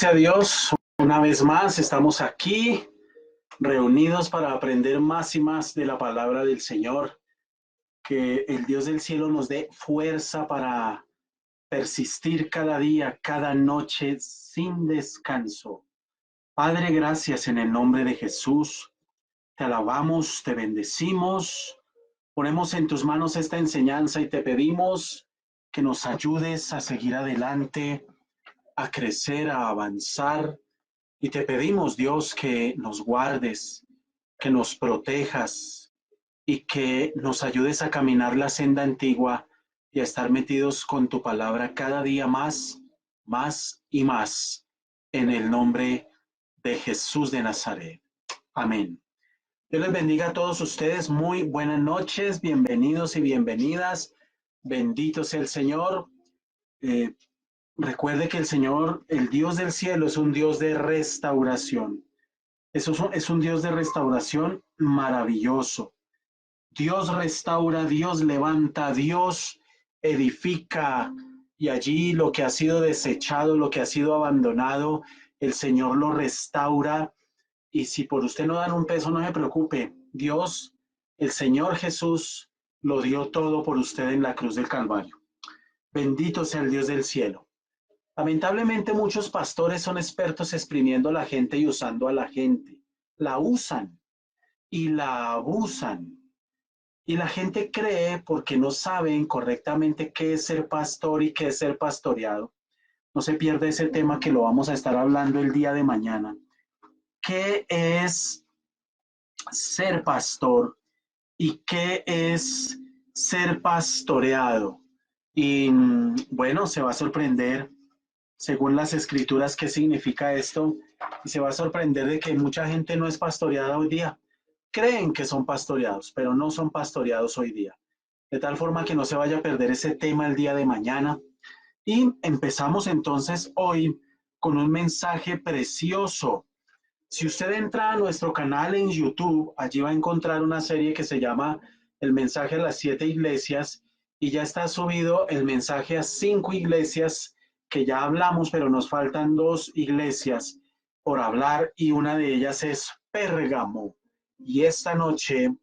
sea Dios, una vez más estamos aquí reunidos para aprender más y más de la palabra del Señor. Que el Dios del cielo nos dé fuerza para persistir cada día, cada noche sin descanso. Padre, gracias en el nombre de Jesús. Te alabamos, te bendecimos. Ponemos en tus manos esta enseñanza y te pedimos que nos ayudes a seguir adelante, a crecer, a avanzar. Y te pedimos, Dios, que nos guardes, que nos protejas y que nos ayudes a caminar la senda antigua y a estar metidos con tu palabra cada día más, más y más, en el nombre de Jesús de Nazaret. Amén. Dios les bendiga a todos ustedes. Muy buenas noches, bienvenidos y bienvenidas. Bendito sea el Señor. Eh, Recuerde que el Señor, el Dios del cielo, es un Dios de restauración. Es un Dios de restauración maravilloso. Dios restaura, Dios levanta, Dios edifica, y allí lo que ha sido desechado, lo que ha sido abandonado, el Señor lo restaura. Y si por usted no dan un peso, no se preocupe. Dios, el Señor Jesús, lo dio todo por usted en la cruz del Calvario. Bendito sea el Dios del cielo. Lamentablemente muchos pastores son expertos exprimiendo a la gente y usando a la gente. La usan y la abusan. Y la gente cree, porque no saben correctamente qué es ser pastor y qué es ser pastoreado. No se pierda ese tema que lo vamos a estar hablando el día de mañana. ¿Qué es ser pastor y qué es ser pastoreado? Y bueno, se va a sorprender según las escrituras qué significa esto, y se va a sorprender de que mucha gente no es pastoreada hoy día. Creen que son pastoreados, pero no son pastoreados hoy día. De tal forma que no se vaya a perder ese tema el día de mañana. Y empezamos entonces hoy con un mensaje precioso. Si usted entra a nuestro canal en YouTube, allí va a encontrar una serie que se llama El mensaje a las 7 iglesias, y ya está subido el mensaje a 5 iglesias que ya hablamos, pero nos faltan 2 iglesias por hablar, y una de ellas es Pérgamo. Y esta noche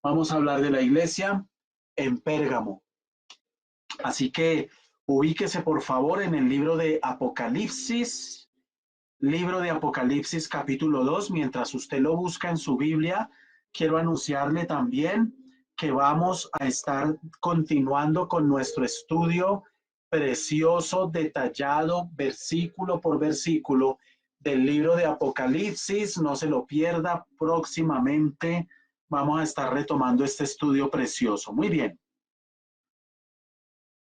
vamos a hablar de la iglesia en Pérgamo. Así que ubíquese por favor en el libro de Apocalipsis. Libro de Apocalipsis capítulo 2, mientras usted lo busca en su Biblia, quiero anunciarle también que vamos a estar continuando con nuestro estudio precioso, detallado, versículo por versículo del libro de Apocalipsis. No se lo pierda, próximamente vamos a estar retomando este estudio precioso. Muy bien.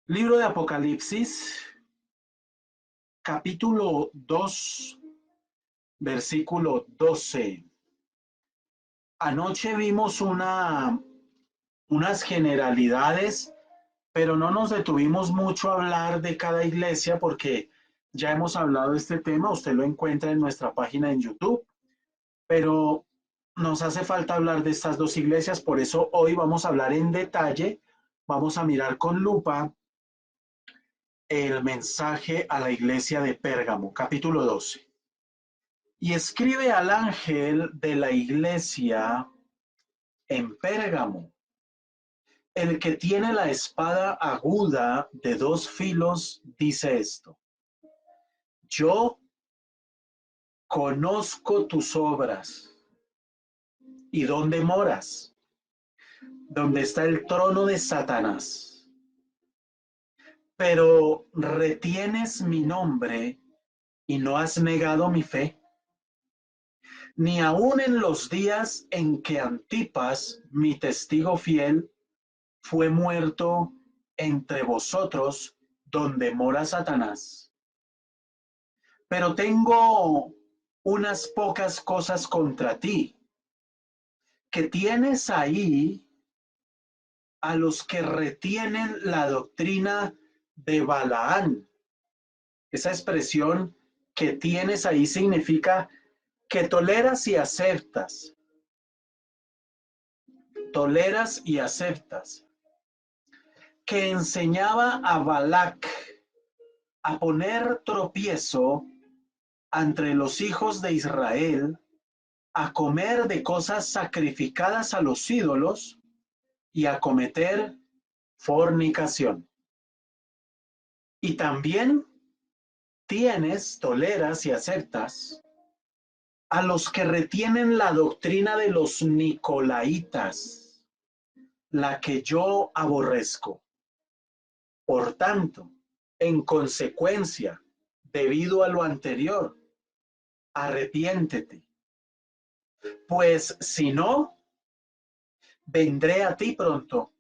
Libro de Apocalipsis, capítulo 2. Versículo 12. Anoche vimos unas generalidades, pero no nos detuvimos mucho a hablar de cada iglesia porque ya hemos hablado de este tema. Usted lo encuentra en nuestra página en YouTube, pero nos hace falta hablar de estas 2 iglesias. Por eso hoy vamos a hablar en detalle, vamos a mirar con lupa el mensaje a la iglesia de Pérgamo, capítulo 12. Y escribe al ángel de la iglesia en Pérgamo, el que tiene la espada aguda de 2 filos, dice esto: yo conozco tus obras y dónde moras, donde está el trono de Satanás, pero retienes mi nombre y no has negado mi fe, ni aun en los días en que Antipas, mi testigo fiel, fue muerto entre vosotros, donde mora Satanás. Pero tengo unas pocas cosas contra ti, que tienes ahí a los que retienen la doctrina de Balaán. Esa expresión que tienes ahí significa que toleras y aceptas. Toleras y aceptas. Que enseñaba a Balac a poner tropiezo entre los hijos de Israel a comer de cosas sacrificadas a los ídolos y a cometer fornicación. Y también toleras y aceptas a los que retienen la doctrina de los nicolaitas, la que yo aborrezco. Por tanto, en consecuencia, debido a lo anterior, arrepiéntete, pues si no, vendré a ti pronto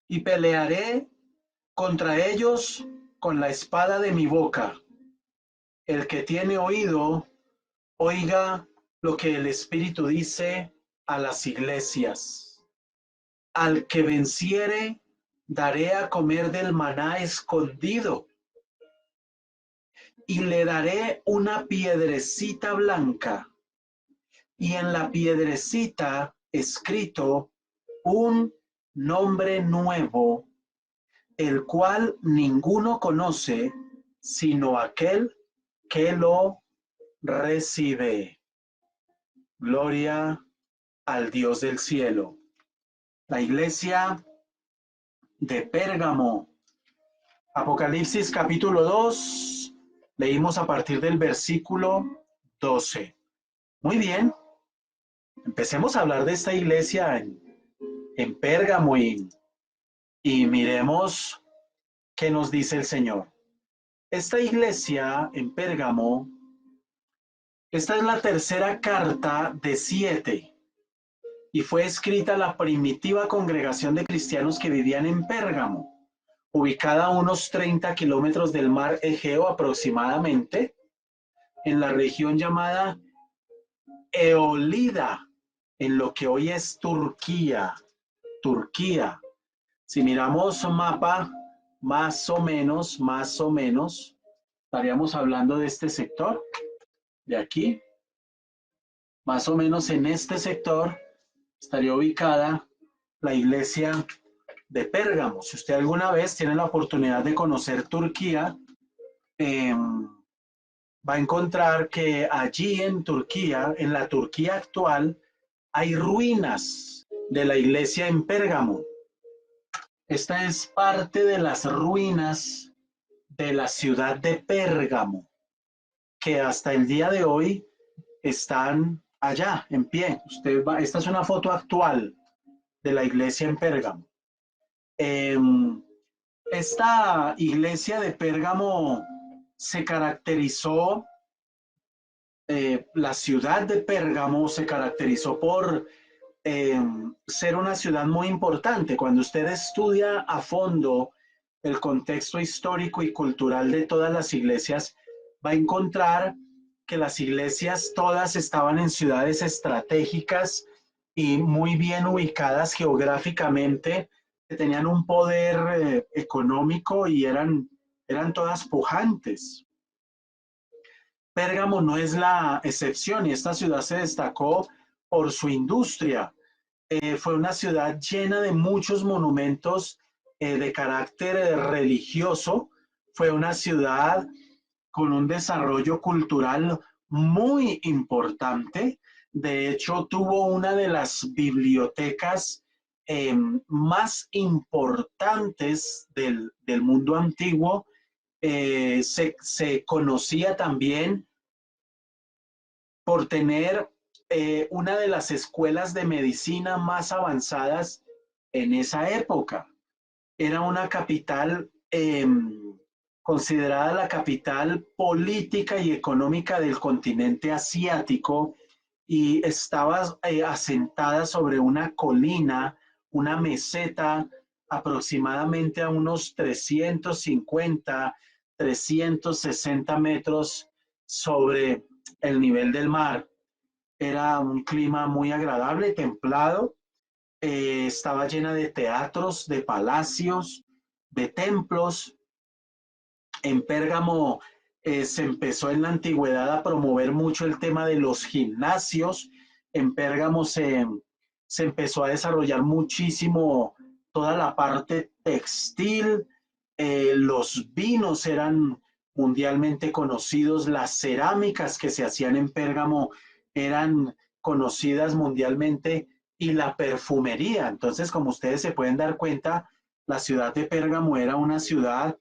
y pelearé contra ellos con la espada de mi boca. El que tiene oído, oiga lo que el Espíritu dice a las iglesias. Al que venciere, daré a comer del maná escondido y le daré una piedrecita blanca y en la piedrecita escrito un nombre nuevo, el cual ninguno conoce sino aquel que lo recibe. Gloria al Dios del cielo. La iglesia de Pérgamo. Apocalipsis capítulo 2. Leímos a partir del versículo 12. Muy bien. Empecemos a hablar de esta iglesia en Pérgamo y miremos qué nos dice el Señor. Esta iglesia en Pérgamo, esta es la tercera carta de 7 y fue escrita a la primitiva congregación de cristianos que vivían en Pérgamo, ubicada a unos 30 kilómetros del mar Egeo aproximadamente, en la región llamada Eolida, en lo que hoy es Turquía. Turquía. Si miramos un mapa, más o menos, estaríamos hablando de este sector, de aquí. Más o menos en este sector estaría ubicada la iglesia de Pérgamo. Si usted alguna vez tiene la oportunidad de conocer Turquía, va a encontrar que allí en Turquía, en la Turquía actual, hay ruinas de la iglesia en Pérgamo. Esta es parte de las ruinas de la ciudad de Pérgamo, que hasta el día de hoy están allá en pie. Esta es una foto actual de la iglesia en Pérgamo. Esta iglesia de Pérgamo se caracterizó, la ciudad de Pérgamo se caracterizó por ser una ciudad muy importante. Cuando usted estudia a fondo el contexto histórico y cultural de todas las iglesias, va a encontrar que las iglesias todas estaban en ciudades estratégicas y muy bien ubicadas geográficamente, que tenían un poder económico y eran todas pujantes. Pérgamo no es la excepción y esta ciudad se destacó por su industria. Fue una ciudad llena de muchos monumentos de carácter religioso. Fue una ciudad con un desarrollo cultural muy importante. De hecho, tuvo una de las bibliotecas más importantes del mundo antiguo. Se conocía también por tener una de las escuelas de medicina más avanzadas en esa época. Era una capital considerada la capital política y económica del continente asiático y estaba asentada sobre una colina, una meseta aproximadamente a unos 350, 360 metros sobre el nivel del mar. Era un clima muy agradable, templado. Estaba llena de teatros, de palacios, de templos. En Pérgamo se empezó en la antigüedad a promover mucho el tema de los gimnasios. En Pérgamo se empezó a desarrollar muchísimo toda la parte textil. Los vinos eran mundialmente conocidos, las cerámicas que se hacían en Pérgamo eran conocidas mundialmente y la perfumería. Entonces, como ustedes se pueden dar cuenta, la ciudad de Pérgamo era una ciudad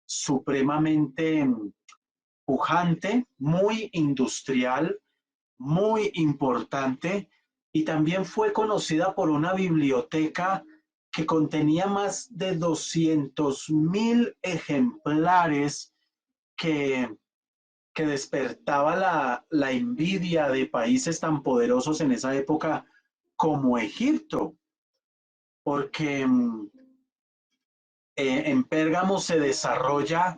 supremamente pujante, muy industrial, muy importante, y también fue conocida por una biblioteca que contenía más de 200.000 ejemplares que, que despertaba la envidia de países tan poderosos en esa época como Egipto, porque en Pérgamo se desarrolla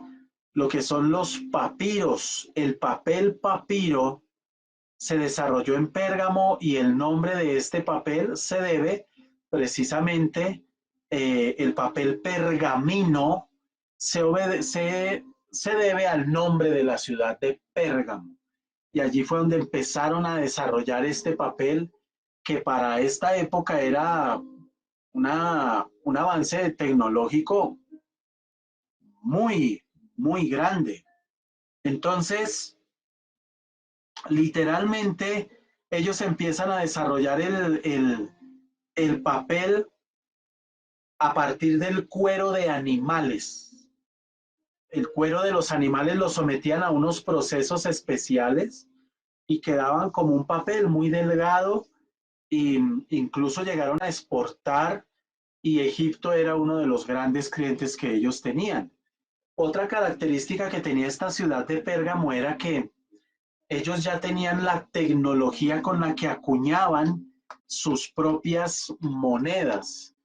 lo que son los papiros. El papel papiro se desarrolló en Pérgamo y el nombre de este papel se debe precisamente, el papel pergamino se debe al nombre de la ciudad de Pérgamo. Y allí fue donde empezaron a desarrollar este papel que para esta época era un avance tecnológico muy, muy grande. Entonces, literalmente, ellos empiezan a desarrollar el papel a partir del cuero de animales. El cuero de los animales lo sometían a unos procesos especiales y quedaban como un papel muy delgado e incluso llegaron a exportar y Egipto era uno de los grandes clientes que ellos tenían. Otra característica que tenía esta ciudad de Pérgamo era que ellos ya tenían la tecnología con la que acuñaban sus propias monedas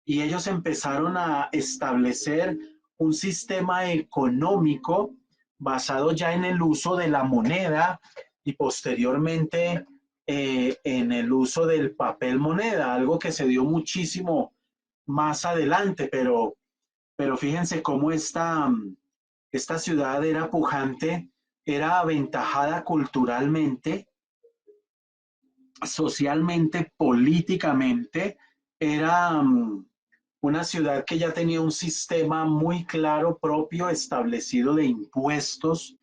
y ellos empezaron a establecer un sistema económico basado ya en el uso de la moneda y posteriormente en el uso del papel moneda, algo que se dio muchísimo más adelante, pero fíjense cómo esta ciudad era pujante, era aventajada culturalmente, socialmente, políticamente, era una ciudad que ya tenía un sistema muy claro, propio, establecido de impuestos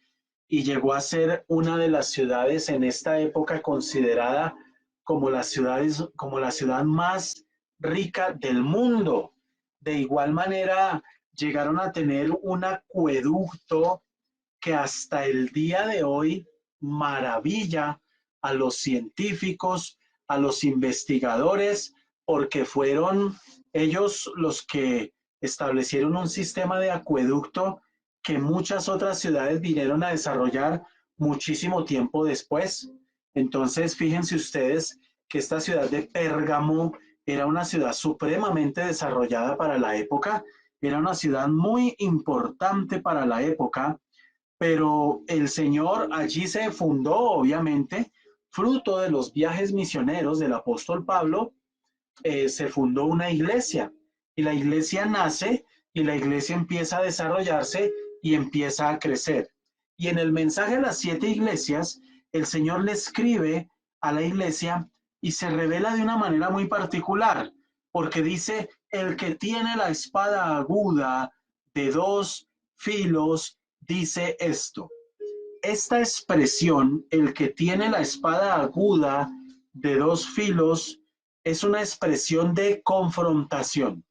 y llegó a ser una de las ciudades en esta época considerada como la ciudad más rica del mundo. De igual manera, llegaron a tener un acueducto que hasta el día de hoy maravilla a los científicos, a los investigadores, porque fueron ellos los que establecieron un sistema de acueducto que muchas otras ciudades vinieron a desarrollar muchísimo tiempo después. Entonces, fíjense ustedes que esta ciudad de Pérgamo era una ciudad supremamente desarrollada para la época, era una ciudad muy importante para la época, pero el Señor allí se fundó, obviamente, fruto de los viajes misioneros del apóstol Pablo, se fundó una iglesia y la iglesia nace y la iglesia empieza a desarrollarse y empieza a crecer. Y en el mensaje a las 7 iglesias, el Señor le escribe a la iglesia y se revela de una manera muy particular, porque dice, el que tiene la espada aguda de 2 filos, dice esto. Esta expresión, el que tiene la espada aguda de 2 filos, es una expresión de confrontación.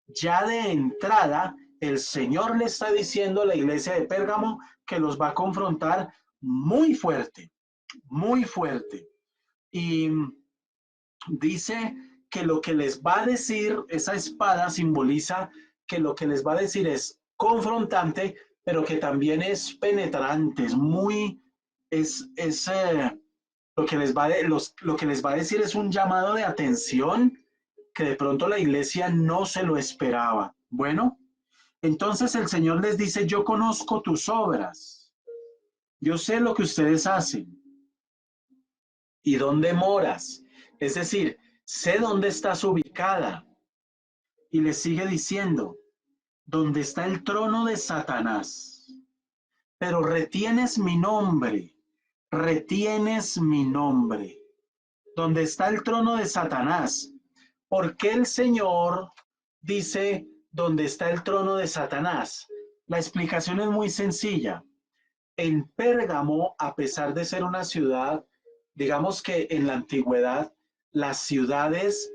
Ya de entrada, el Señor le está diciendo a la iglesia de Pérgamo que los va a confrontar muy fuerte, muy fuerte. Y dice que lo que les va a decir, esa espada simboliza que lo que les va a decir es confrontante, pero que también es penetrante, es muy, lo que lo que les va a decir es un llamado de atención que de pronto la iglesia no se lo esperaba. Bueno, entonces el Señor les dice, yo conozco tus obras, yo sé lo que ustedes hacen y dónde moras. Es decir, sé dónde estás ubicada. Y les sigue diciendo, donde está el trono de Satanás. Pero retienes mi nombre. Donde está el trono de Satanás. ¿Por qué el Señor dice, donde está el trono de Satanás? La explicación es muy sencilla. en Pérgamo, a pesar de ser una ciudad, digamos que en la antigüedad, las ciudades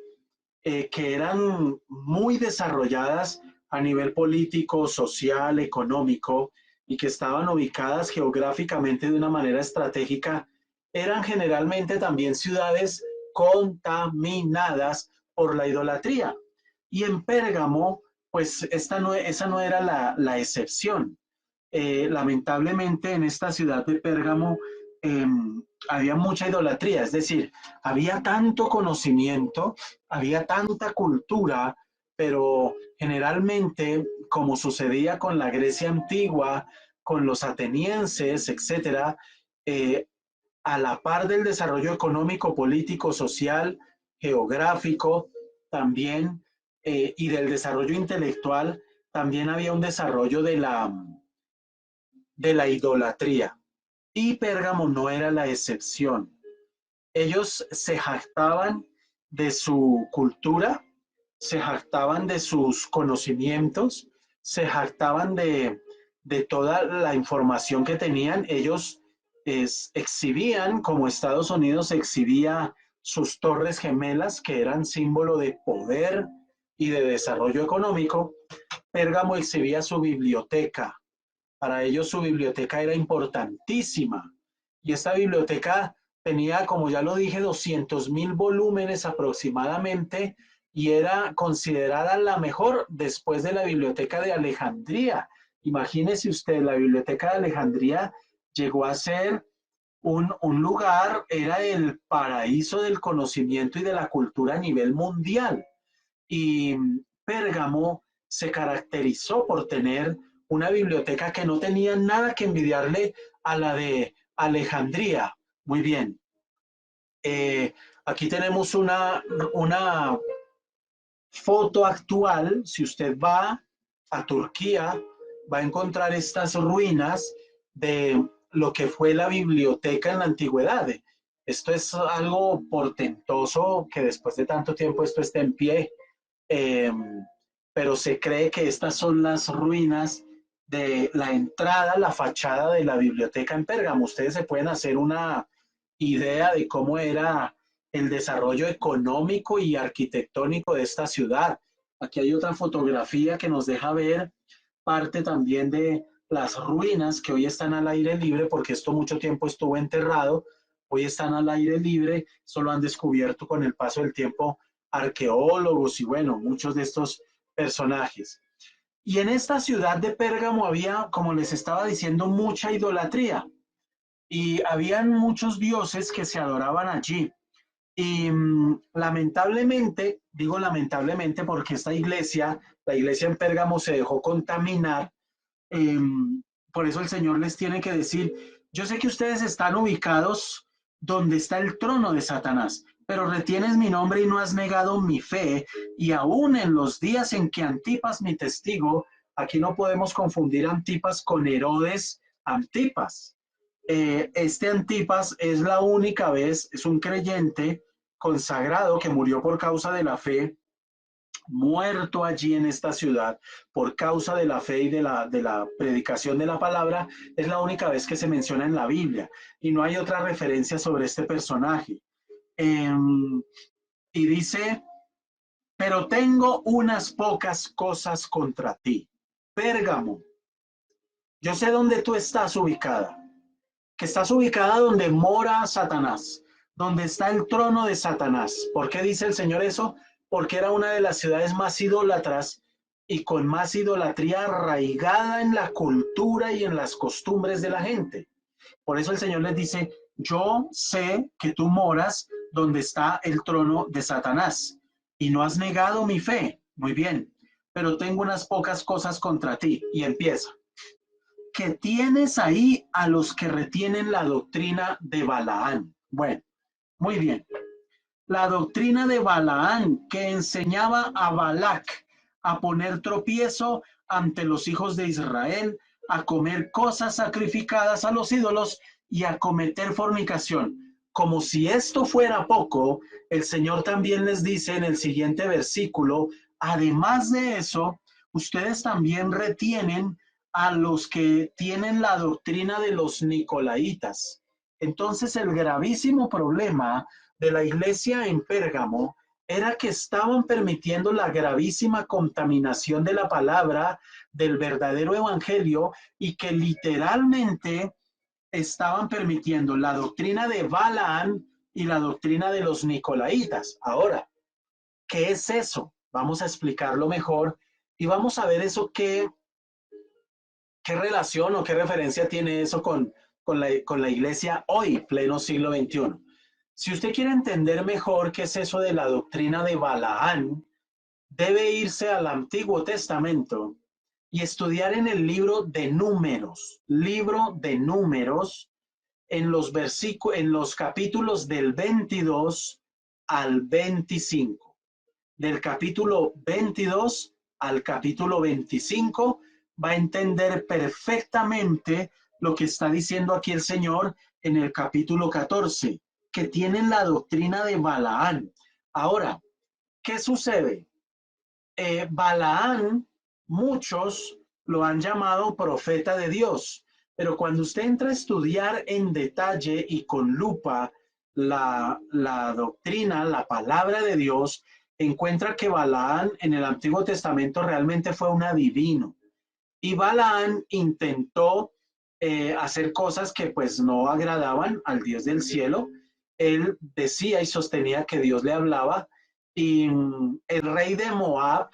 que eran muy desarrolladas a nivel político, social, económico y que estaban ubicadas geográficamente de una manera estratégica, eran generalmente también ciudades contaminadas por la idolatría. Y en Pérgamo, pues esa no era la excepción. Lamentablemente en esta ciudad de Pérgamo eh, había mucha idolatría, es decir, había tanto conocimiento, había tanta cultura, pero generalmente, como sucedía con la Grecia antigua, con los atenienses, etcétera, eh, a la par del desarrollo económico, político, social, geográfico, también, y del desarrollo intelectual, también había un desarrollo de la idolatría. Y Pérgamo no era la excepción. Ellos se jactaban de su cultura, se jactaban de sus conocimientos, se jactaban de toda la información que tenían. Ellos exhibían, como Estados Unidos exhibía sus torres gemelas, que eran símbolo de poder y de desarrollo económico. Pérgamo exhibía su biblioteca. Para ellos su biblioteca era importantísima. Y esta biblioteca tenía, como ya lo dije, 200.000 volúmenes aproximadamente y era considerada la mejor después de la biblioteca de Alejandría. Imagínese usted, la biblioteca de Alejandría llegó a ser un lugar, era el paraíso del conocimiento y de la cultura a nivel mundial. Y Pérgamo se caracterizó por tener una biblioteca que no tenía nada que envidiarle a la de Alejandría. Muy bien. Eh, Aquí tenemos una foto actual. Si usted va a Turquía, va a encontrar estas ruinas de lo que fue la biblioteca en la antigüedad. Esto es algo portentoso que después de tanto tiempo esto esté en pie. Eh, pero se cree que estas son las ruinas de la entrada, la fachada de la biblioteca en Pérgamo. Ustedes se pueden hacer una idea de cómo era el desarrollo económico y arquitectónico de esta ciudad. Aquí hay otra fotografía que nos deja ver parte también de las ruinas que hoy están al aire libre, porque esto mucho tiempo estuvo enterrado, hoy están al aire libre, solo han descubierto con el paso del tiempo arqueólogos y bueno, muchos de estos personajes. Y en esta ciudad de Pérgamo había, como les estaba diciendo, mucha idolatría y habían muchos dioses que se adoraban allí. Y lamentablemente, digo lamentablemente porque esta iglesia, la iglesia en Pérgamo se dejó contaminar. eh, por eso el Señor les tiene que decir, yo sé que ustedes están ubicados donde está el trono de Satanás, pero retienes mi nombre y no has negado mi fe, y aún en los días en que Antipas, mi testigo, aquí no podemos confundir Antipas con Herodes Antipas. Este Antipas es la única vez, es un creyente consagrado que murió por causa de la fe, muerto allí en esta ciudad por causa de la fe y de la predicación de la palabra, es la única vez que se menciona en la Biblia y no hay otra referencia sobre este personaje. Eh, y dice, pero tengo unas pocas cosas contra ti. Pérgamo, yo sé dónde tú estás ubicada, que estás ubicada donde mora Satanás, donde está el trono de Satanás. ¿Por qué dice el Señor eso? Porque era una de las ciudades más idólatras y con más idolatría arraigada en la cultura y en las costumbres de la gente. Por eso el Señor les dice, yo sé que tú moras donde está el trono de Satanás y no has negado mi fe. Muy bien, pero tengo unas pocas cosas contra ti. Y empieza que tienes ahí a los que retienen la doctrina de Balaán. Bueno, muy bien. La doctrina de Balaán que enseñaba a Balac a poner tropiezo ante los hijos de Israel, a comer cosas sacrificadas a los ídolos y a cometer fornicación. Como si esto fuera poco, el Señor también les dice en el siguiente versículo, además de eso, ustedes también retienen a los que tienen la doctrina de los nicolaitas. Entonces el gravísimo problema de la iglesia en Pérgamo era que estaban permitiendo la gravísima contaminación de la palabra del verdadero evangelio y que literalmente estaban permitiendo la doctrina de Balaán y la doctrina de los nicolaitas. Ahora, ¿qué es eso? Vamos a explicarlo mejor y vamos a ver eso qué relación o qué referencia tiene eso con la iglesia hoy, pleno siglo XXI. Si usted quiere entender mejor qué es eso de la doctrina de Balaán, debe irse al Antiguo Testamento y estudiar en el libro de números, en los capítulos del 22 al 25. Del capítulo 22 al capítulo 25 va a entender perfectamente lo que está diciendo aquí el Señor en el capítulo 14, que tienen la doctrina de Balaán. Ahora, ¿qué sucede? Balaán, muchos lo han llamado profeta de Dios, pero cuando usted entra a estudiar en detalle y con lupa la doctrina, la palabra de Dios, encuentra que Balaán en el Antiguo Testamento realmente fue un adivino. Y Balaán intentó hacer cosas que pues no agradaban al Dios del cielo. Él decía y sostenía que Dios le hablaba y el rey de Moab,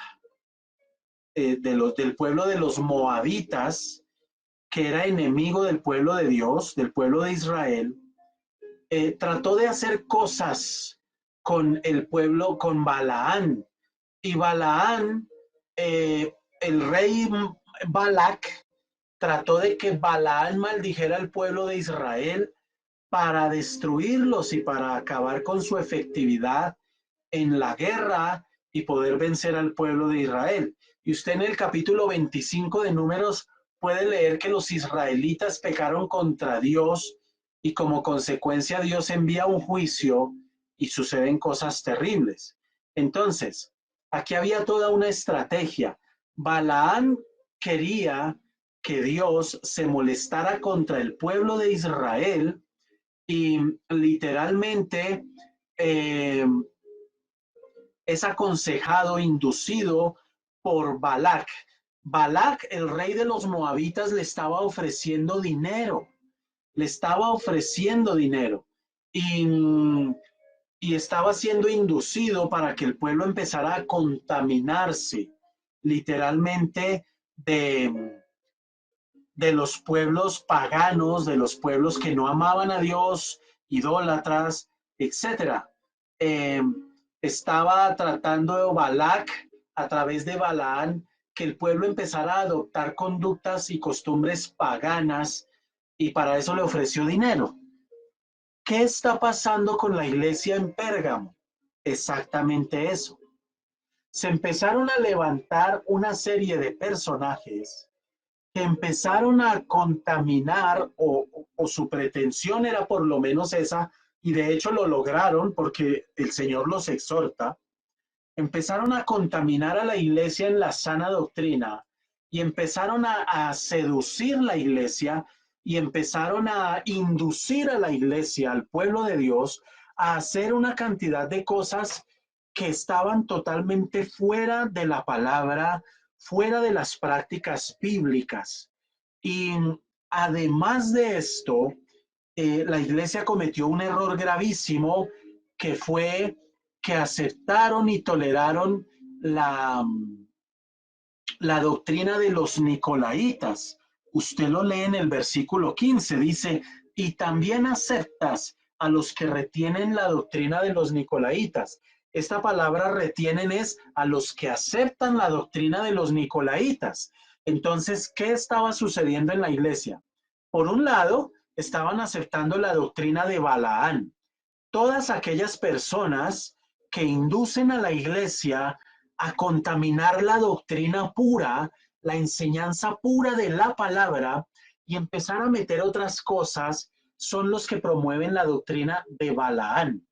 del pueblo de los moabitas, que era enemigo del pueblo de Dios, del pueblo de Israel, trató de hacer cosas con el pueblo, con Balaán. Y Balaán, el rey Balac, trató de que Balaán maldijera al pueblo de Israel para destruirlos y para acabar con su efectividad en la guerra y poder vencer al pueblo de Israel. Y usted en el capítulo 25 de Números puede leer que los israelitas pecaron contra Dios y como consecuencia Dios envía un juicio y suceden cosas terribles. Entonces, aquí había toda una estrategia. Balaán quería que Dios se molestara contra el pueblo de Israel y literalmente es aconsejado, inducido por Balac. Balac, el rey de los moabitas, le estaba ofreciendo dinero, y, y estaba siendo inducido para que el pueblo empezara a contaminarse literalmente de los pueblos paganos, de los pueblos que no amaban a Dios, idólatras, etcétera. Eh, Estaba tratando de Balac a través de Balaán que el pueblo empezara a adoptar conductas y costumbres paganas y para eso le ofreció dinero. ¿Qué está pasando con la iglesia en Pérgamo? Exactamente eso. Se empezaron a levantar una serie de personajes que empezaron a contaminar o su pretensión era por lo menos esa, y de hecho lo lograron porque el Señor los exhorta, empezaron a contaminar a la iglesia en la sana doctrina y empezaron a seducir la iglesia y empezaron a inducir a la iglesia, al pueblo de Dios, a hacer una cantidad de cosas que estaban totalmente fuera de la palabra, fuera de las prácticas bíblicas. Y además de esto, la iglesia cometió un error gravísimo que fue que aceptaron y toleraron la doctrina de los nicolaitas. Usted lo lee en el versículo 15, dice, y también aceptas a los que retienen la doctrina de los nicolaitas. Esta palabra retienen es a los que aceptan la doctrina de los nicolaitas. Entonces, ¿qué estaba sucediendo en la iglesia? Por un lado, estaban aceptando la doctrina de Balaán. Todas aquellas personas que inducen a la iglesia a contaminar la doctrina pura, la enseñanza pura de la palabra y empezar a meter otras cosas, son los que promueven la doctrina de Balaán.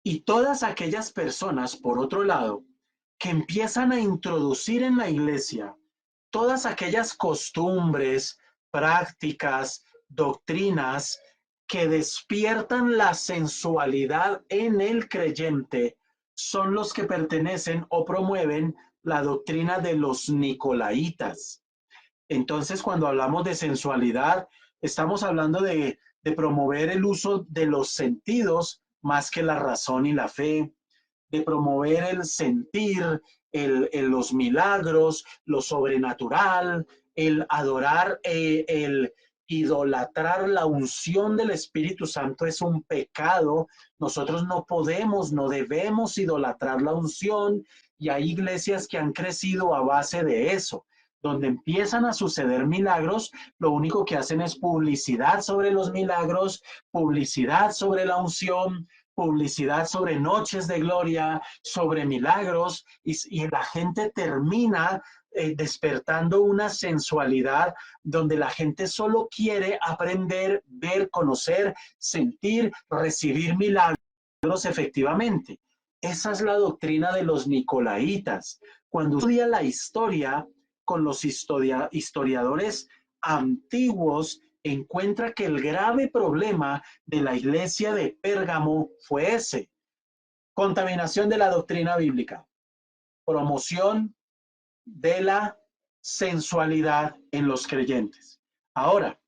Y todas aquellas personas, por otro lado, que empiezan a introducir en la iglesia todas aquellas costumbres, prácticas, doctrinas que despiertan la sensualidad en el creyente son los que pertenecen o promueven la doctrina de los nicolaitas. Entonces, cuando hablamos de sensualidad, estamos hablando de promover el uso de los sentidos más que la razón y la fe, de promover el sentir, los milagros, lo sobrenatural, el adorar, el idolatrar la unción del Espíritu Santo es un pecado. Nosotros no podemos, no debemos idolatrar la unción, y hay iglesias que han crecido a base de eso. Donde empiezan a suceder milagros, lo único que hacen es publicidad sobre los milagros, publicidad sobre la unción, publicidad sobre noches de gloria, sobre milagros, y la gente termina despertando una sensualidad donde la gente solo quiere aprender, ver, conocer, sentir, recibir milagros efectivamente. Esa es la doctrina de los nicolaitas. Cuando estudia la historia con los historiadores antiguos, encuentra que el grave problema de la iglesia de Pérgamo fue ese: contaminación de la doctrina bíblica, promoción de la sensualidad en los creyentes. Ahora,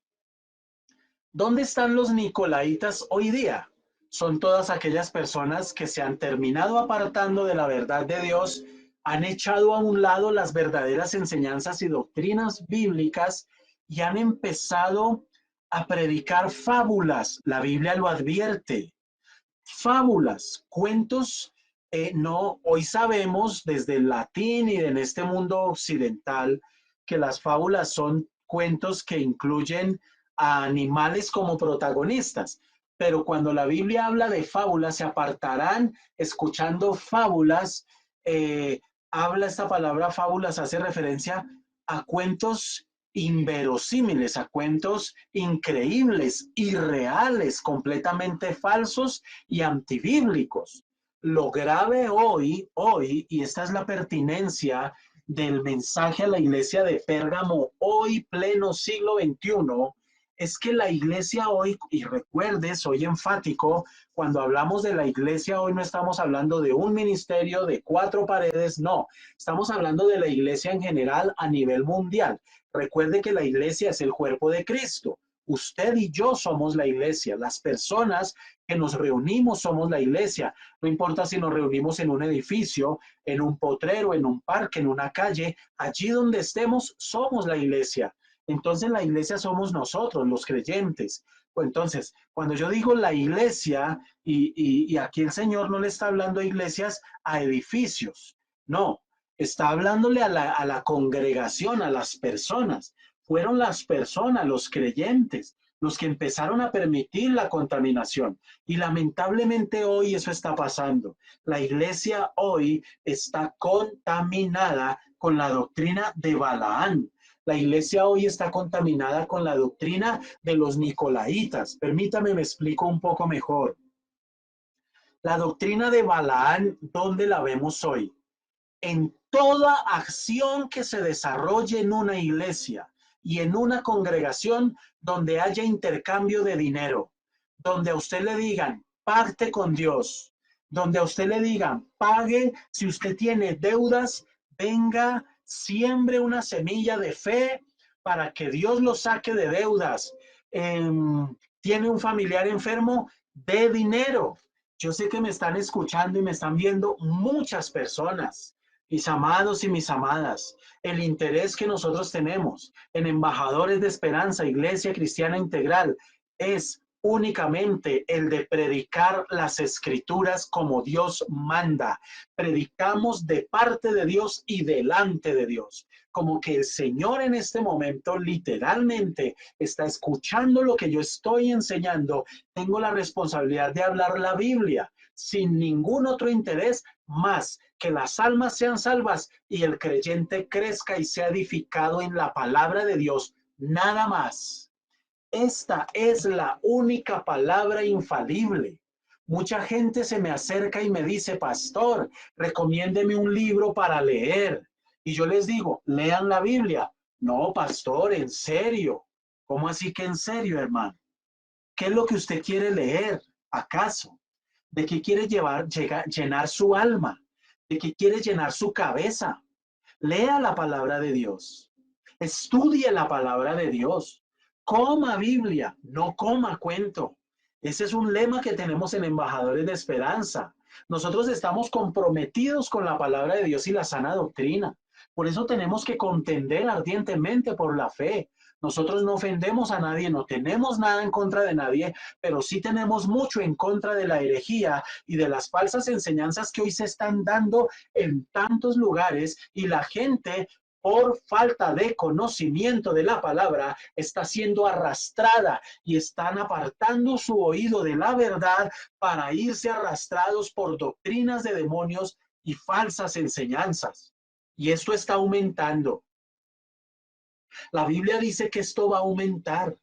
¿dónde están los nicolaitas hoy día? Son todas aquellas personas que se han terminado apartando de la verdad de Dios, han echado a un lado las verdaderas enseñanzas y doctrinas bíblicas y han empezado a predicar fábulas. La Biblia lo advierte. Fábulas, cuentos. No, hoy sabemos desde el latín y en este mundo occidental que las fábulas son cuentos que incluyen a animales como protagonistas. Pero cuando la Biblia habla de fábulas, se apartarán escuchando fábulas. Habla esta palabra fábulas, hace referencia a cuentos inverosímiles, a cuentos increíbles, irreales, completamente falsos y antibíblicos. Lo grave hoy, y esta es la pertinencia del mensaje a la iglesia de Pérgamo hoy, pleno siglo XXI, es que la iglesia hoy, y recuerde, soy enfático, cuando hablamos de la iglesia hoy no estamos hablando de un ministerio de 4 paredes, no, estamos hablando de la iglesia en general a nivel mundial. Recuerde que la iglesia es el cuerpo de Cristo. Usted y yo somos la iglesia. Las personas que nos reunimos somos la iglesia. No importa si nos reunimos en un edificio, en un potrero, en un parque, en una calle, allí donde estemos, somos la iglesia. Entonces la iglesia somos nosotros, los creyentes. Entonces, cuando yo digo la iglesia, y aquí el Señor no le está hablando a iglesias, a edificios, no, está hablándole a la congregación, a las personas. Fueron las personas, los creyentes, los que empezaron a permitir la contaminación. Y lamentablemente hoy eso está pasando. La iglesia hoy está contaminada con la doctrina de Balaán. La iglesia hoy está contaminada con la doctrina de los nicolaitas. Permítame, me explico un poco mejor. La doctrina de Balaán, ¿dónde la vemos hoy? En toda acción que se desarrolle en una iglesia y en una congregación donde haya intercambio de dinero, donde a usted le digan, pacte con Dios, donde a usted le digan, pague, si usted tiene deudas, venga, siembre una semilla de fe para que Dios lo saque de deudas. Tiene un familiar enfermo, dé dinero. Yo sé que me están escuchando y me están viendo muchas personas. Mis amados y mis amadas, el interés que nosotros tenemos en Embajadores de Esperanza, Iglesia Cristiana Integral, es únicamente el de predicar las escrituras como Dios manda. Predicamos de parte de Dios y delante de Dios. Como que el Señor en este momento literalmente está escuchando lo que yo estoy enseñando. Tengo la responsabilidad de hablar la Biblia sin ningún otro interés más que las almas sean salvas y el creyente crezca y sea edificado en la palabra de Dios, nada más. Esta es la única palabra infalible. Mucha gente se me acerca y me dice, pastor, recomiéndeme un libro para leer. Y yo les digo, lean la Biblia. No, pastor, en serio. ¿Cómo así que en serio, hermano? ¿Qué es lo que usted quiere leer? ¿Acaso? ¿De qué quiere llenar su alma? ¿De qué quiere llenar su cabeza? Lea la palabra de Dios. Estudie la palabra de Dios. Coma Biblia, no coma cuento. Ese es un lema que tenemos en Embajadores de Esperanza. Nosotros estamos comprometidos con la palabra de Dios y la sana doctrina. Por eso tenemos que contender ardientemente por la fe. Nosotros no ofendemos a nadie, no tenemos nada en contra de nadie, pero sí tenemos mucho en contra de la herejía y de las falsas enseñanzas que hoy se están dando en tantos lugares, y la gente, por falta de conocimiento de la palabra, está siendo arrastrada y están apartando su oído de la verdad para irse arrastrados por doctrinas de demonios y falsas enseñanzas. Y esto está aumentando. La Biblia dice que esto va a aumentar.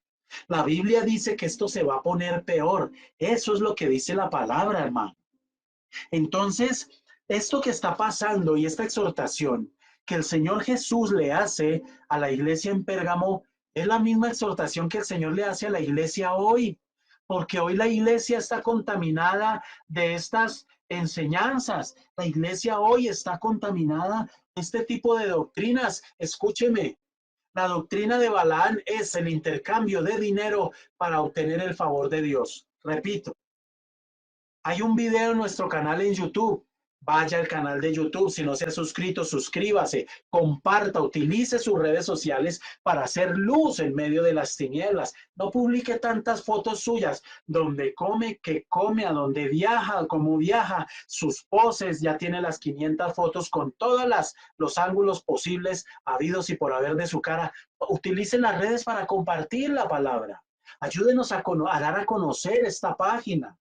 La Biblia dice que esto se va a poner peor. Eso es lo que dice la palabra, hermano. Entonces, esto que está pasando y esta exhortación que el Señor Jesús le hace a la iglesia en Pérgamo es la misma exhortación que el Señor le hace a la iglesia hoy, porque hoy la iglesia está contaminada de estas enseñanzas. La iglesia hoy está contaminada de este tipo de doctrinas. Escúcheme, la doctrina de Balaán es el intercambio de dinero para obtener el favor de Dios. Repito, hay un video en nuestro canal en YouTube. Vaya al canal de YouTube. Si no se ha suscrito, suscríbase, comparta, utilice sus redes sociales para hacer luz en medio de las tinieblas. No publique tantas fotos suyas donde come, que come, a donde viaja, cómo viaja, sus poses. Ya tiene las 500 fotos con todos los ángulos posibles, habidos y por haber de su cara. Utilicen las redes para compartir la palabra. Ayúdenos a dar a conocer esta página.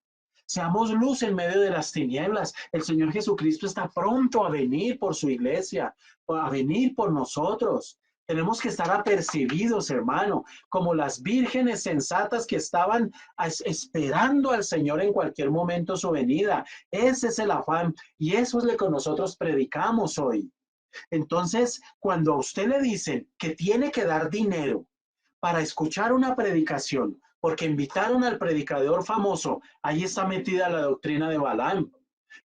Seamos luz en medio de las tinieblas. El Señor Jesucristo está pronto a venir por su iglesia, a venir por nosotros. Tenemos que estar apercibidos, hermano, como las vírgenes sensatas que estaban esperando al Señor en cualquier momento su venida. Ese es el afán y eso es lo que nosotros predicamos hoy. Entonces, cuando a usted le dicen que tiene que dar dinero para escuchar una predicación, porque invitaron al predicador famoso, ahí está metida la doctrina de Balaam.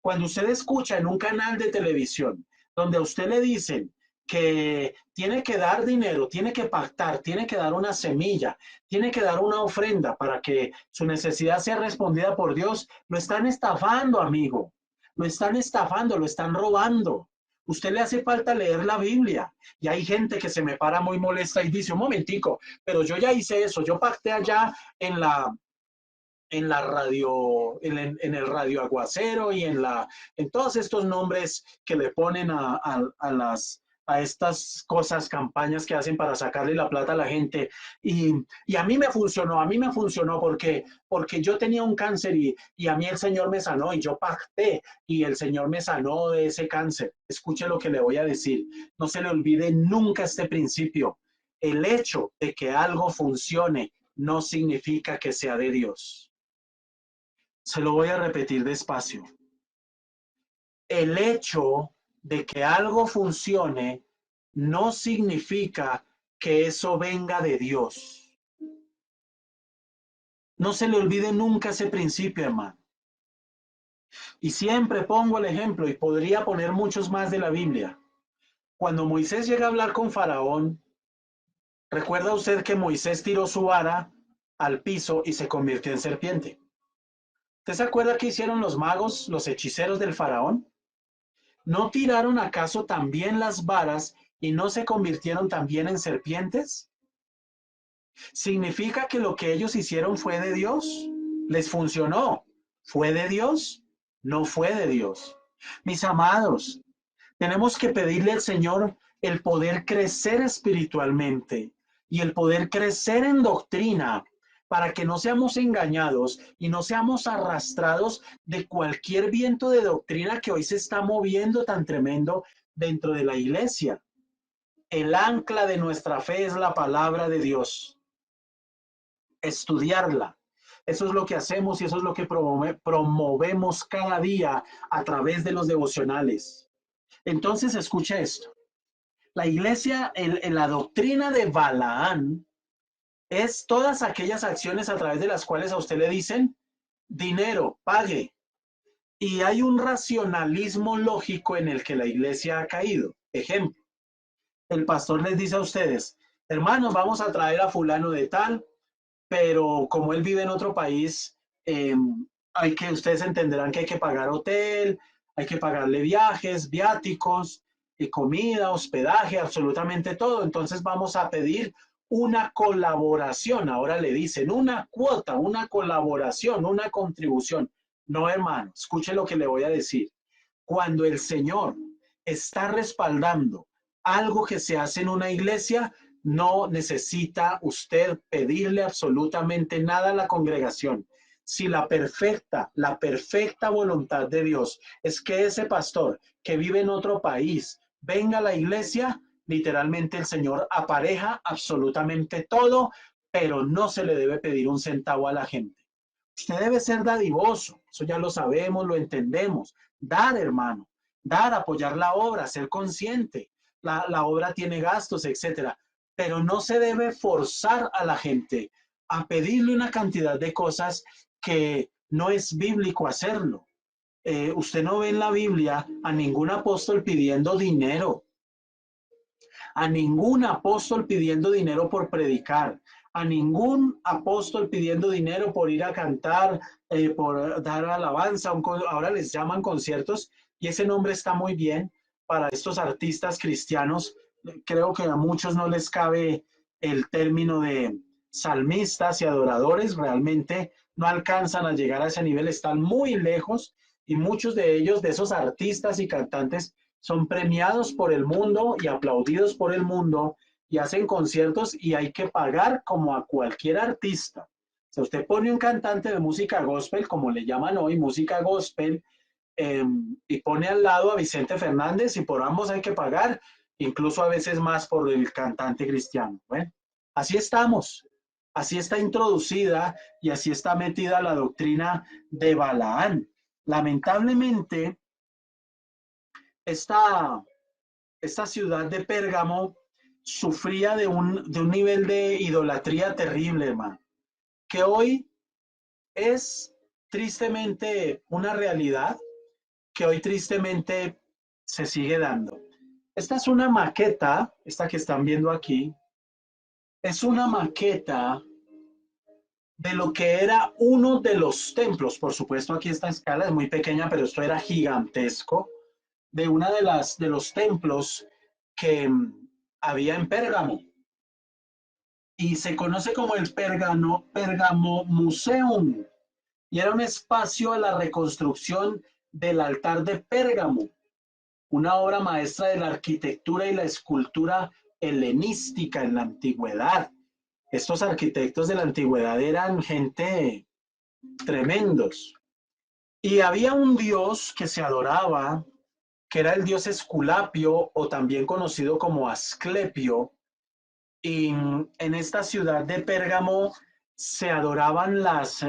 Cuando usted escucha en un canal de televisión, donde a usted le dicen que tiene que dar dinero, tiene que pactar, tiene que dar una semilla, tiene que dar una ofrenda para que su necesidad sea respondida por Dios, lo están estafando, amigo. Lo están estafando, lo están robando. Usted le hace falta leer la Biblia. Y hay gente que se me para muy molesta y dice, un momentico, pero yo ya hice eso, yo pacté allá en la radio, en el radio Aguacero y en todos estos nombres que le ponen a estas cosas, campañas que hacen para sacarle la plata a la gente. Y a mí me funcionó porque yo tenía un cáncer y a mí el Señor me sanó y yo pacté y el Señor me sanó de ese cáncer. Escuche lo que le voy a decir. No se le olvide nunca este principio. El hecho de que algo funcione no significa que sea de Dios. Se lo voy a repetir despacio. El hecho de que algo funcione no significa que eso venga de Dios. No se le olvide nunca ese principio, hermano. Y siempre pongo el ejemplo, y podría poner muchos más de la Biblia. Cuando Moisés llega a hablar con Faraón, ¿recuerda usted que Moisés tiró su vara al piso y se convirtió en serpiente? ¿Usted se acuerda qué hicieron los magos, los hechiceros del Faraón? ¿No tiraron acaso también las varas y no se convirtieron también en serpientes? ¿Significa que lo que ellos hicieron fue de Dios? ¿Les funcionó? ¿Fue de Dios? No fue de Dios. Mis amados, tenemos que pedirle al Señor el poder crecer espiritualmente y el poder crecer en doctrina para que no seamos engañados y no seamos arrastrados de cualquier viento de doctrina que hoy se está moviendo tan tremendo dentro de la iglesia. El ancla de nuestra fe es la palabra de Dios. Estudiarla. Eso es lo que hacemos y eso es lo que promovemos cada día a través de los devocionales. Entonces, escucha esto. La iglesia, la doctrina de Balaán es todas aquellas acciones a través de las cuales a usted le dicen dinero, pague. Y hay un racionalismo lógico en el que la iglesia ha caído. Ejemplo, el pastor les dice a ustedes, hermanos, vamos a traer a fulano de tal, pero como él vive en otro país, ustedes entenderán que hay que pagar hotel, hay que pagarle viajes, viáticos, comida, hospedaje, absolutamente todo. Entonces vamos a pedir una colaboración. Ahora le dicen una cuota, una colaboración, una contribución. No, hermano, escuche lo que le voy a decir. Cuando el Señor está respaldando algo que se hace en una iglesia, no necesita usted pedirle absolutamente nada a la congregación. Si la perfecta voluntad de Dios es que ese pastor que vive en otro país venga a la iglesia, literalmente el Señor apareja absolutamente todo, pero no se le debe pedir un centavo a la gente. Usted debe ser dadivoso, eso ya lo sabemos, lo entendemos. Dar, hermano, dar, apoyar la obra, ser consciente. La obra tiene gastos, etcétera, pero no se debe forzar a la gente a pedirle una cantidad de cosas que no es bíblico hacerlo. Usted no ve en la Biblia a ningún apóstol pidiendo dinero, a ningún apóstol pidiendo dinero por predicar, a ningún apóstol pidiendo dinero por ir a cantar, por dar alabanza. Ahora les llaman conciertos y ese nombre está muy bien para estos artistas cristianos. Creo que a muchos no les cabe el término de salmistas y adoradores, realmente no alcanzan a llegar a ese nivel, están muy lejos y muchos de ellos, de esos artistas y cantantes, son premiados por el mundo y aplaudidos por el mundo y hacen conciertos y hay que pagar como a cualquier artista. Si usted pone un cantante de música gospel, como le llaman hoy, música gospel, y pone al lado a Vicente Fernández y por ambos hay que pagar, incluso a veces más por el cantante cristiano. Bueno, así estamos, así está introducida y así está metida la doctrina de Balaán. Lamentablemente, esta, esta ciudad de Pérgamo sufría de un nivel de idolatría terrible, hermano, que hoy es tristemente una realidad que hoy tristemente se sigue dando. Esta es una maqueta, esta que están viendo aquí, es una maqueta de lo que era uno de los templos. Por supuesto, aquí esta escala es muy pequeña, pero esto era gigantesco, de una de los templos que había en Pérgamo. Y se conoce como el Pérgamo Museum. Y era un espacio a la reconstrucción del altar de Pérgamo, una obra maestra de la arquitectura y la escultura helenística en la antigüedad. Estos arquitectos de la antigüedad eran gente tremendos. Y había un dios que se adoraba, que era el dios Esculapio, o también conocido como Asclepio. Y en esta ciudad de Pérgamo se adoraban las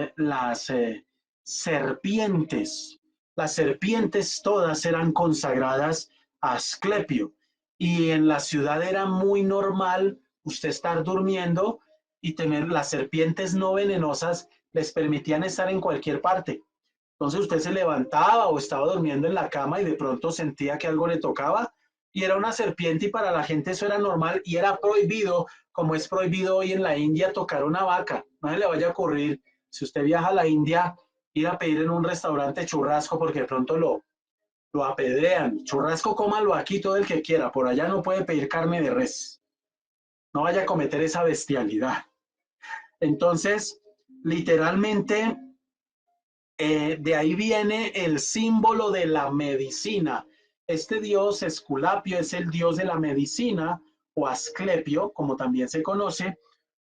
serpientes. Las serpientes todas eran consagradas a Asclepio. Y en la ciudad era muy normal usted estar durmiendo y tener las serpientes no venenosas les permitían estar en cualquier parte. Entonces usted se levantaba o estaba durmiendo en la cama y de pronto sentía que algo le tocaba y era una serpiente y para la gente eso era normal y era prohibido, como es prohibido hoy en la India tocar una vaca. No se le vaya a ocurrir, si usted viaja a la India, ir a pedir en un restaurante churrasco porque de pronto lo apedrean. Churrasco cómalo aquí todo el que quiera, por allá no puede pedir carne de res. No vaya a cometer esa bestialidad. Entonces, literalmente de ahí viene el símbolo de la medicina. Este dios Esculapio es el dios de la medicina o Asclepio, como también se conoce,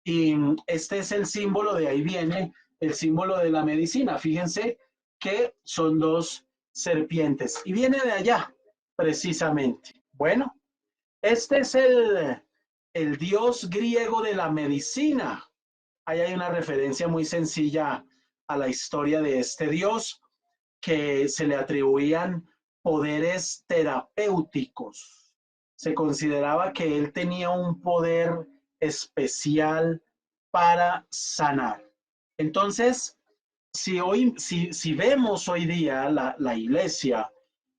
y este es el símbolo, de ahí viene el símbolo de la medicina. Fíjense que son dos serpientes y viene de allá, precisamente. Bueno, este es el dios griego de la medicina. Ahí hay una referencia muy sencilla a la historia de este dios, que se le atribuían poderes terapéuticos. se consideraba que él tenía un poder especial para sanar. Entonces, si vemos hoy día la iglesia,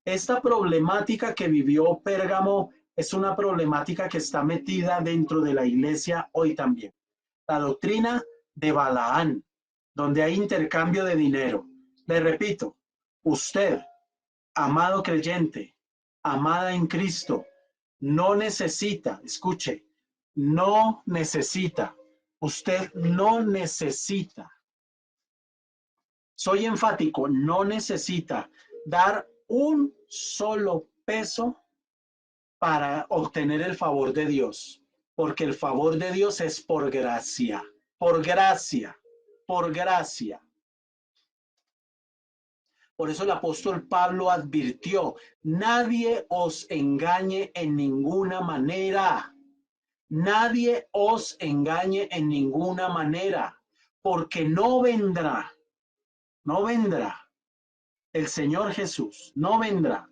esta problemática que vivió Pérgamo es una problemática que está metida dentro de la iglesia hoy también. La doctrina de Balaán, donde hay intercambio de dinero. Le repito, usted, amado creyente, amada en Cristo, no necesita, escuche, no necesita, usted no necesita, soy enfático, no necesita dar un solo peso para obtener el favor de Dios, porque el favor de Dios es por gracia, por gracia, por gracia. Por eso el apóstol Pablo advirtió, nadie os engañe en ninguna manera, nadie os engañe en ninguna manera, porque no vendrá el Señor Jesús, no vendrá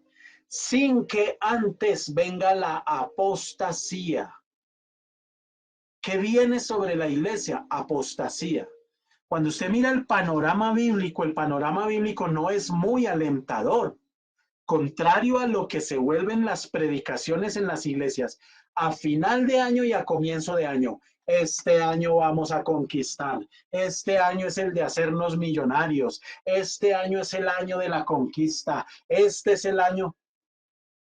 sin que antes venga la apostasía. ¿Qué viene sobre la iglesia? Apostasía. Cuando usted mira el panorama bíblico no es muy alentador. Contrario a lo que se vuelven las predicaciones en las iglesias, a final de año y a comienzo de año. Este año vamos a conquistar. Este año es el de hacernos millonarios. Este año es el año de la conquista. Este es el año.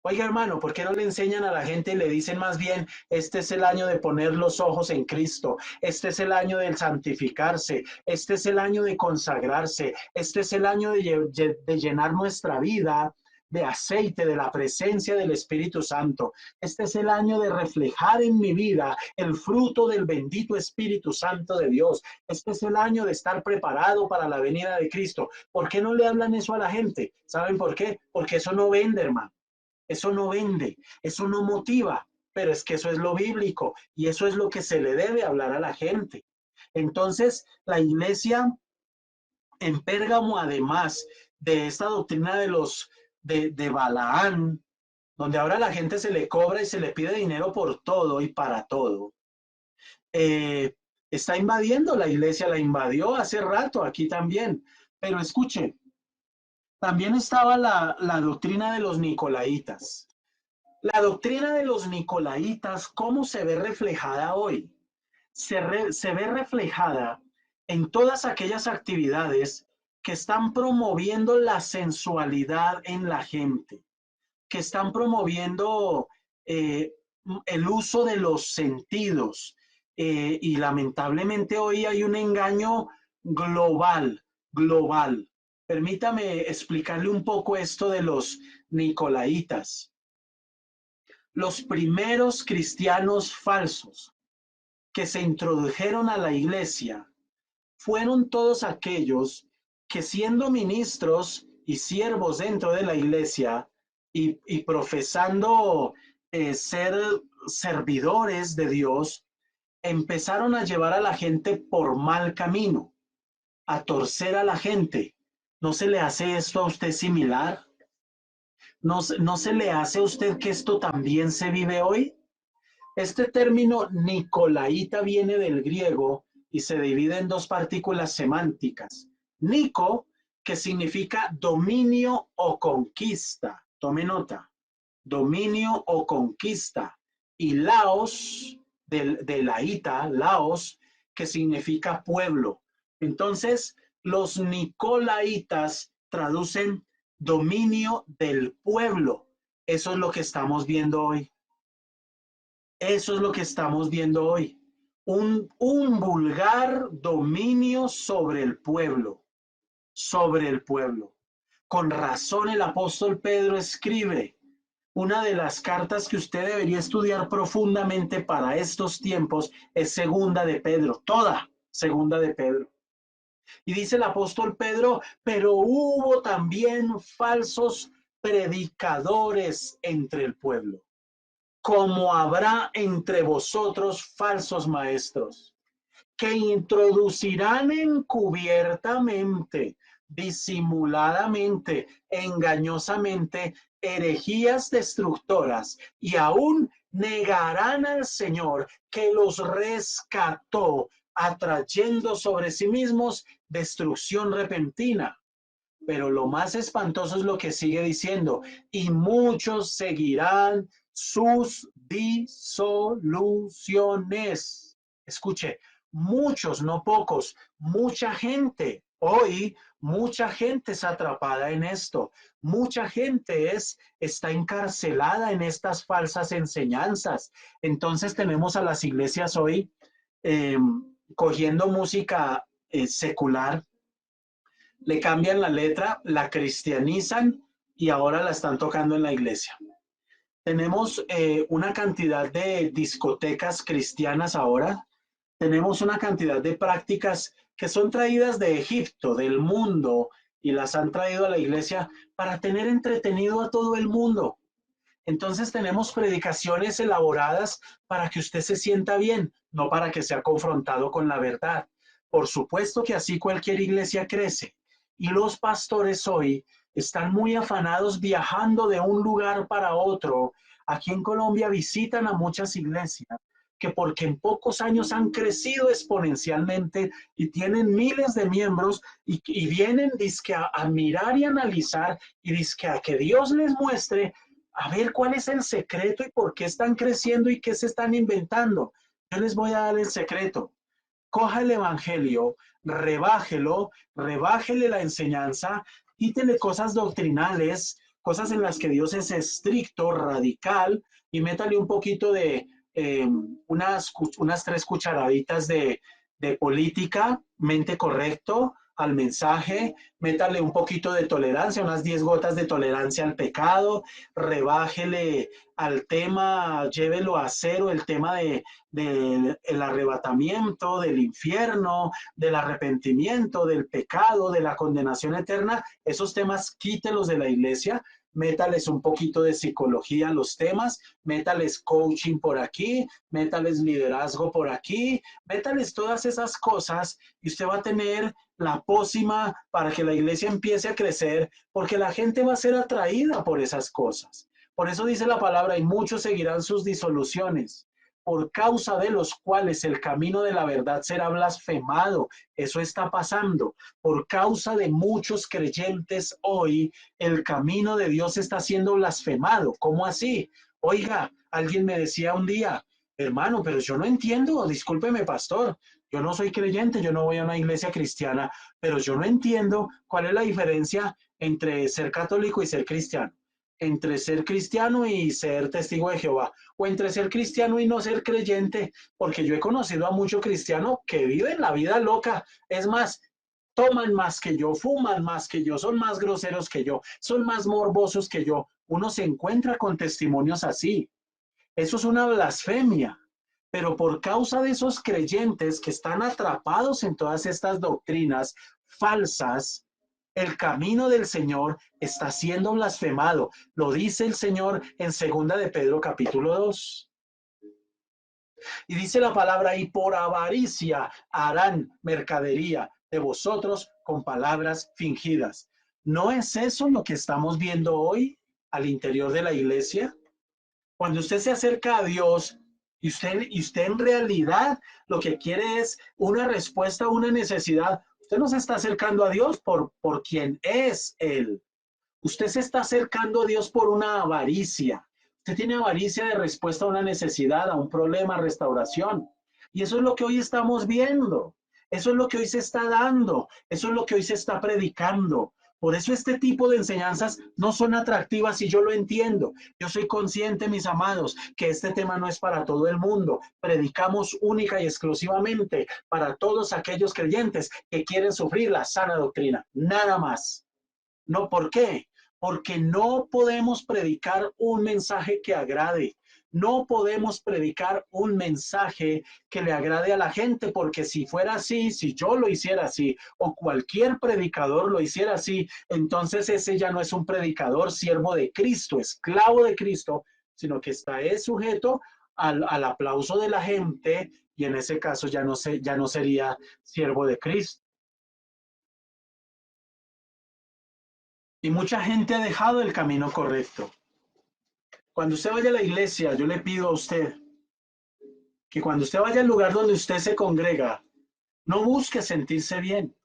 Oiga, hermano, ¿por qué no le enseñan a la gente y le dicen más bien, este es el año de poner los ojos en Cristo, este es el año del santificarse, este es el año de consagrarse, este es el año de llenar nuestra vida de aceite, de la presencia del Espíritu Santo. Este es el año de reflejar en mi vida el fruto del bendito Espíritu Santo de Dios. Este es el año de estar preparado para la venida de Cristo. ¿Por qué no le hablan eso a la gente? ¿Saben por qué? Porque eso no vende, hermano. Eso no vende, eso no motiva, pero es que eso es lo bíblico y eso es lo que se le debe hablar a la gente. Entonces, la iglesia en Pérgamo, además de esta doctrina de Balaán, donde ahora la gente se le cobra y se le pide dinero por todo y para todo, está invadiendo la iglesia, la invadió hace rato aquí también. Pero escuchen, también estaba la doctrina de los nicolaitas. La doctrina de los nicolaitas, ¿cómo se ve reflejada hoy? Se ve reflejada en todas aquellas actividades que están promoviendo la sensualidad en la gente, que están promoviendo eh, el uso de los sentidos. Y lamentablemente hoy hay un engaño global. Permítame explicarle un poco esto de los nicolaitas. Los primeros cristianos falsos que se introdujeron a la iglesia fueron todos aquellos que, siendo ministros y siervos dentro de la iglesia y profesando ser servidores de Dios, empezaron a llevar a la gente por mal camino, a torcer a la gente. ¿No se le hace esto a usted similar? ¿No se le hace a usted que esto también se vive hoy? Este término nicolaíta viene del griego y se divide en dos partículas semánticas. Nico, que significa dominio o conquista. Tome nota. Dominio o conquista. Y laos, de laíta, laos, que significa pueblo. Entonces, los nicolaitas traducen dominio del pueblo. Eso es lo que estamos viendo hoy. Eso es lo que estamos viendo hoy. Un vulgar dominio sobre el pueblo, sobre el pueblo. Con razón el apóstol Pedro escribe una de las cartas que usted debería estudiar profundamente para estos tiempos es Segunda de Pedro, toda Segunda de Pedro. Y dice el apóstol Pedro, pero hubo también falsos predicadores entre el pueblo, como habrá entre vosotros falsos maestros, que introducirán encubiertamente, disimuladamente, engañosamente herejías destructoras y aún negarán al Señor que los rescató, atrayendo sobre sí mismos destrucción repentina. Pero lo más espantoso es lo que sigue diciendo, y muchos seguirán sus disoluciones. Escuche, muchos, no pocos, mucha gente. Hoy mucha gente es atrapada en esto. Mucha gente está encarcelada en estas falsas enseñanzas. Entonces tenemos a las iglesias hoy eh, cogiendo música secular, le cambian la letra, la cristianizan y ahora la están tocando en la iglesia. Tenemos una cantidad de discotecas cristianas ahora, tenemos una cantidad de prácticas que son traídas de Egipto, del mundo, y las han traído a la iglesia para tener entretenido a todo el mundo. Entonces tenemos predicaciones elaboradas para que usted se sienta bien, no para que sea confrontado con la verdad. Por supuesto que así cualquier iglesia crece. Y los pastores hoy están muy afanados viajando de un lugar para otro. Aquí en Colombia visitan a muchas iglesias que porque en pocos años han crecido exponencialmente y tienen miles de miembros y vienen dizque a mirar y analizar y dizque a que Dios les muestre a ver cuál es el secreto y por qué están creciendo y qué se están inventando. Yo les voy a dar el secreto. Coja el evangelio, rebájele la enseñanza, quítele cosas doctrinales, cosas en las que Dios es estricto, radical, y métale un poquito de unas 3 cucharaditas de política, mente correcto al mensaje, métale un poquito de tolerancia, unas 10 gotas de tolerancia al pecado, rebájele al tema, llévelo a cero el tema de el arrebatamiento, del infierno, del arrepentimiento, del pecado, de la condenación eterna. Esos temas quítelos de la iglesia, métales un poquito de psicología a los temas, métales coaching por aquí, métales liderazgo por aquí, métales todas esas cosas y usted va a tener la pócima para que la iglesia empiece a crecer, porque la gente va a ser atraída por esas cosas. Por eso dice la palabra, y muchos seguirán sus disoluciones, por causa de los cuales el camino de la verdad será blasfemado. Eso está pasando. Por causa de muchos creyentes hoy, el camino de Dios está siendo blasfemado. ¿Cómo así? Oiga, alguien me decía un día, hermano, pero yo no entiendo, discúlpeme, pastor, yo no soy creyente, yo no voy a una iglesia cristiana, pero yo no entiendo cuál es la diferencia entre ser católico y ser cristiano, entre ser cristiano y ser testigo de Jehová, o entre ser cristiano y no ser creyente, porque yo he conocido a mucho cristiano que viven la vida loca. Es más, toman más que yo, fuman más que yo, son más groseros que yo, son más morbosos que yo. Uno se encuentra con testimonios así. Eso es una blasfemia. Pero por causa de esos creyentes que están atrapados en todas estas doctrinas falsas, el camino del Señor está siendo blasfemado. Lo dice el Señor en 2 de Pedro capítulo 2. Y dice la palabra, y por avaricia harán mercadería de vosotros con palabras fingidas. ¿No es eso lo que estamos viendo hoy al interior de la iglesia? Cuando usted se acerca a Dios y usted en realidad lo que quiere es una respuesta a una necesidad, usted no se está acercando a Dios por quien es Él. Usted se está acercando a Dios por una avaricia. Usted tiene avaricia de respuesta a una necesidad, a un problema, restauración. Y eso es lo que hoy estamos viendo. Eso es lo que hoy se está dando. Eso es lo que hoy se está predicando. Por eso este tipo de enseñanzas no son atractivas y yo lo entiendo. Yo soy consciente, mis amados, que este tema no es para todo el mundo. Predicamos única y exclusivamente para todos aquellos creyentes que quieren sufrir la sana doctrina. Nada más. No, ¿por qué? Porque no podemos predicar un mensaje que agrade. No podemos predicar un mensaje que le agrade a la gente, porque si fuera así, si yo lo hiciera así, o cualquier predicador lo hiciera así, entonces ese ya no es un predicador, siervo de Cristo, esclavo de Cristo, sino que es sujeto al aplauso de la gente, y en ese caso ya no sería siervo de Cristo. Y mucha gente ha dejado el camino correcto. Cuando usted vaya a la iglesia, yo le pido a usted que cuando usted vaya al lugar donde usted se congrega, no busque sentirse bien.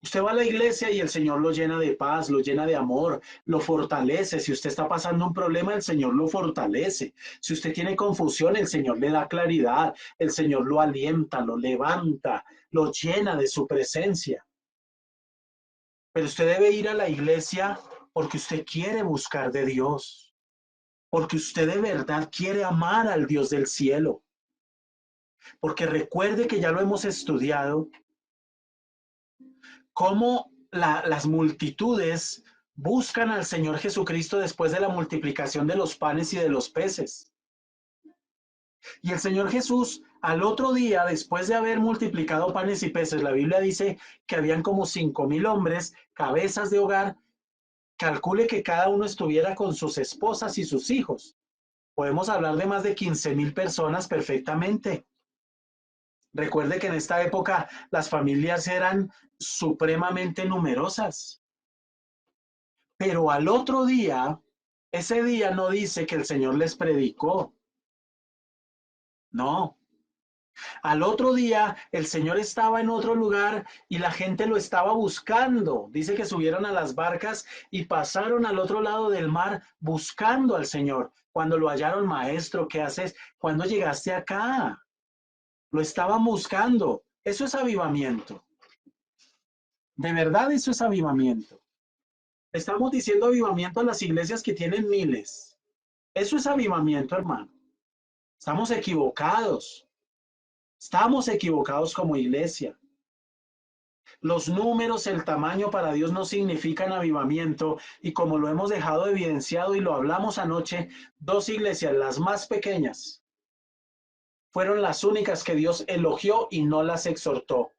Usted va a la iglesia y el Señor lo llena de paz, lo llena de amor, lo fortalece. Si usted está pasando un problema, el Señor lo fortalece. Si usted tiene confusión, el Señor le da claridad. El Señor lo alienta, lo levanta, lo llena de su presencia. Pero usted debe ir a la iglesia porque usted quiere buscar de Dios, porque usted de verdad quiere amar al Dios del cielo. Porque recuerde que ya lo hemos estudiado, cómo las multitudes buscan al Señor Jesucristo después de la multiplicación de los panes y de los peces. Y el Señor Jesús, al otro día, después de haber multiplicado panes y peces, la Biblia dice que habían como 5,000 hombres, cabezas de hogar. Calcule que cada uno estuviera con sus esposas y sus hijos. Podemos hablar de más de 15,000 personas perfectamente. Recuerde que en esta época las familias eran supremamente numerosas. Pero al otro día, ese día no dice que el Señor les predicó. No. Al otro día, el Señor estaba en otro lugar y la gente lo estaba buscando. Dice que subieron a las barcas y pasaron al otro lado del mar buscando al Señor. Cuando lo hallaron, maestro, ¿qué haces? ¿Cuándo llegaste acá? Lo estaban buscando. Eso es avivamiento. De verdad, eso es avivamiento. Estamos diciendo avivamiento a las iglesias que tienen miles. Eso es avivamiento, hermano. Estamos equivocados. Estamos equivocados como iglesia. Los números, el tamaño para Dios no significan avivamiento y como lo hemos dejado evidenciado y lo hablamos anoche, dos iglesias, las más pequeñas, fueron las únicas que Dios elogió y no las exhortó.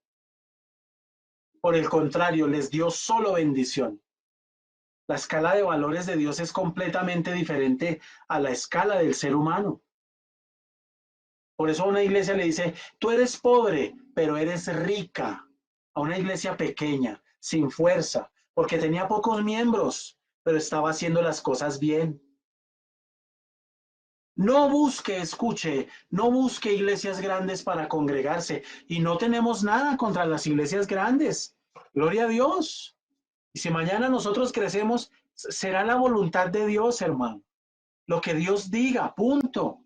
Por el contrario, les dio solo bendición. La escala de valores de Dios es completamente diferente a la escala del ser humano. Por eso a una iglesia le dice, tú eres pobre, pero eres rica. A una iglesia pequeña, sin fuerza, porque tenía pocos miembros, pero estaba haciendo las cosas bien. No busque, escuche, no busque iglesias grandes para congregarse. Y no tenemos nada contra las iglesias grandes. Gloria a Dios. Y si mañana nosotros crecemos, será la voluntad de Dios, hermano. Lo que Dios diga, punto.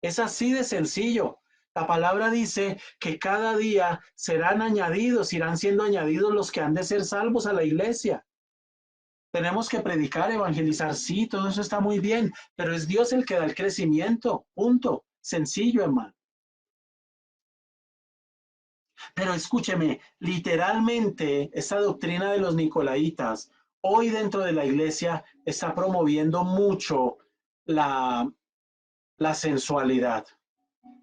Es así de sencillo. La palabra dice que cada día serán añadidos, irán siendo añadidos los que han de ser salvos a la iglesia. Tenemos que predicar, evangelizar, sí, todo eso está muy bien, pero es Dios el que da el crecimiento, punto. Sencillo, hermano. Pero escúcheme, literalmente esta doctrina de los nicolaitas hoy dentro de la iglesia está promoviendo mucho la, la sensualidad.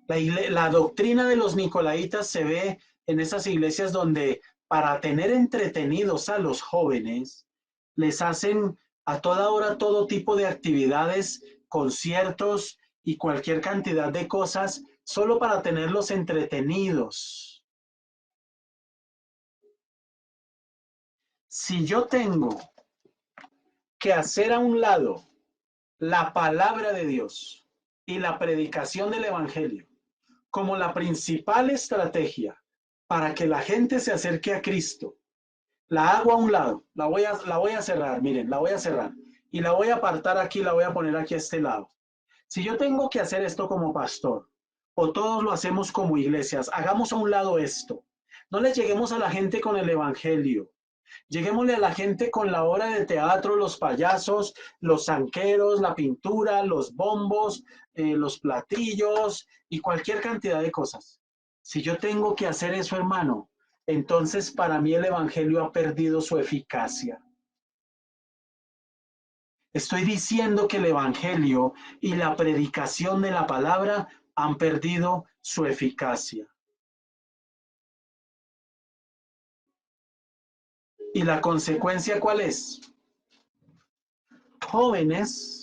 La doctrina de los nicolaitas se ve en esas iglesias donde para tener entretenidos a los jóvenes, les hacen a toda hora todo tipo de actividades, conciertos y cualquier cantidad de cosas solo para tenerlos entretenidos. Si yo tengo que hacer a un lado la palabra de Dios y la predicación del evangelio como la principal estrategia para que la gente se acerque a Cristo, la hago a un lado, la voy a cerrar, miren, la voy a cerrar y la voy a apartar aquí, la voy a poner aquí a este lado. Si yo tengo que hacer esto como pastor, o todos lo hacemos como iglesias, hagamos a un lado esto. No le lleguemos a la gente con el evangelio. Lleguémosle a la gente con la obra de teatro, los payasos, los zanqueros, la pintura, los bombos, los platillos y cualquier cantidad de cosas. Si yo tengo que hacer eso, hermano, entonces para mí el evangelio ha perdido su eficacia. Estoy diciendo que el evangelio y la predicación de la palabra han perdido su eficacia. ¿Y la consecuencia cuál es? Jóvenes,